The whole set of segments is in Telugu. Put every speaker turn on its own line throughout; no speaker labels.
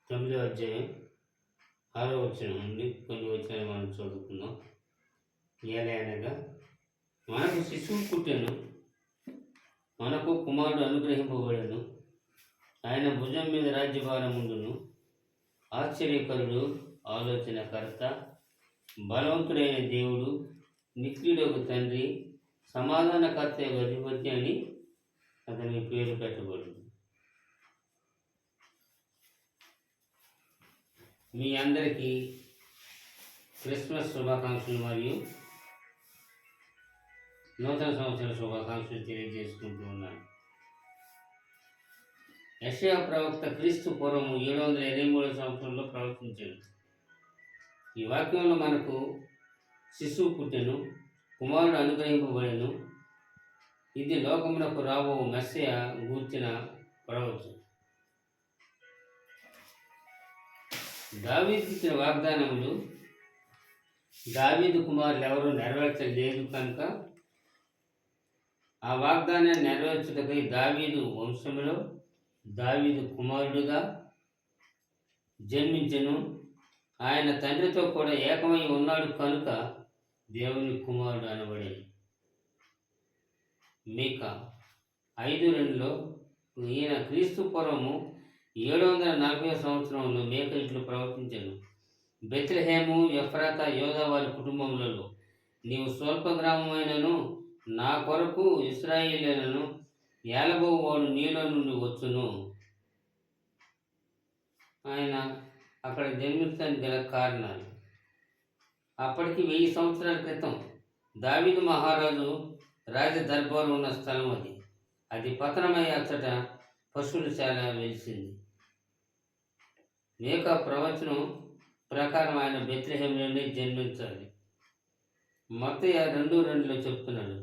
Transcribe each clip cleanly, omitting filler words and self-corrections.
9వ అధ్యాయం 6వ వచనం నుండి కొన్ని వచనాలు మనం చదువుకుందాం. ఏలయనగా మనకు శిశువు పుట్టెను, మనకు కుమారుడు అనుగ్రహింపబడెను, ఆయన భుజం మీద రాజ్యభారం ఉండును. ఆశ్చర్యకరుడు, ఆలోచనకర్త, బలవంతుడైన దేవుడు, నిత్యుడకు తండ్రి, సమాధానకర్త అధిపతి అని అతనికి పేరు పెట్టబడింది. మీ అందరికీ క్రిస్మస్ శుభాకాంక్షలు మరియు నూతన సంవత్సర శుభాకాంక్షలు తెలియజేసుకుంటూ ఉన్నాను. యెషయా ప్రవక్త క్రీస్తు పూర్వం 723 సంవత్సరంలో ప్రవచించాడు. ఈ వాక్యంలో మనకు శిశువు పుట్టెను, కుమారుడు అనుగ్రహింపబడెను. ఇది లోకమునకు రాబో మెస్సయ గూర్చిన ప్రవచనం. దావీదు ఇచ్చిన వాగ్దానములు దావీదు కుమారులు ఎవరు నెరవేర్చలేదు కనుక ఆ వాగ్దానాన్ని నెరవేర్చుటకై దావీదు వంశంలో దావీదు కుమారుడుగా జన్మించెను. ఆయన తండ్రితో కూడా ఏకమై ఉన్నాడు కనుక దేవుని కుమారుడు అనబడేది. మీకా 5:2లో ఈయన క్రీస్తు పూర్వము 740 సంవత్సరంలో మేక ఇట్లు ప్రవర్తించాను. బెత్లెహేము ఎఫ్రాతా యోధా వారి కుటుంబములలో నీవు స్వల్ప గ్రామమైనను నా కొరకు ఇశ్రాయేలీయులను ఏలబోవాడు నీలో నుండి వచ్చును. ఆయన అక్కడ జన్మించడానికి గల కారణాలు. అప్పటికి 1000 సంవత్సరాల క్రితం దావీదు మహారాజు రాజ దర్బారు ఉన్న స్థలం అది. అది పతనమై అచ్చట పశువుల శాల వెలిసింది. మేకా ప్రవచనం ప్రకారం ఆయన బెత్లెహేములోనే జన్మించాలి. మత్తయి 2:2లో చెప్తున్నాడు,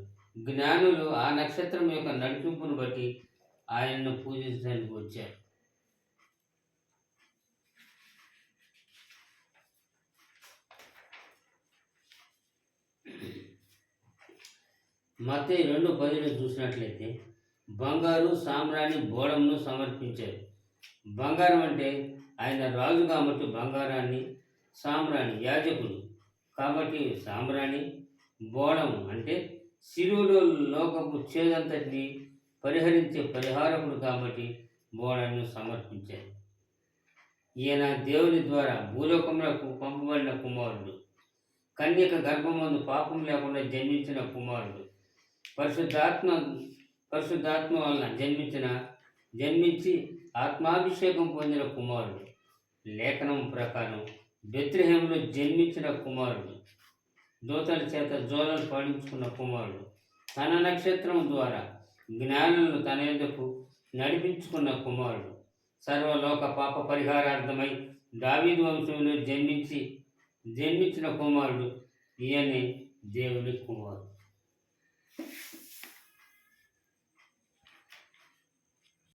జ్ఞానులు ఆ నక్షత్రం యొక్క నడిపింపును బట్టి ఆయనను పూజించడానికి వచ్చారు. మత్తయి 2:10లో చూసినట్లయితే బంగారు, సామ్రాణి, బోళంను సమర్పించారు. బంగారం అంటే ఆయన రాజు కాబట్టి బంగారాన్ని, సామ్రాణి యాజకుడు కాబట్టి సామ్రాణి, బోళం అంటే శిలువలో లోకపు చేదంతటిని పరిహరించే పరిహారకుడు కాబట్టి బోళాన్ని సమర్పించారు. ఈయన దేవుని ద్వారా భూలోకములకు పంపబడిన కుమారుడు, కన్యక గర్భమందు పాపం లేకుండా జన్మించిన కుమారుడు, పరిశుద్ధాత్మ వలన జన్మించి ఆత్మాభిషేకం పొందిన కుమారుడు, లేఖనం ప్రకారం బెత్లెహేములో జన్మించిన కుమారుడు, దూతల చేత జోలలు పాడించుకున్న కుమారుడు, తన నక్షత్రం ద్వారా జ్ఞానులను తన యొద్దకు నడిపించుకున్న కుమారుడు, సర్వలోక పాప పరిహారార్థమై దావీదు వంశంలో జన్మించిన కుమారుడు. ఈయనే దేవుని కుమారుడు.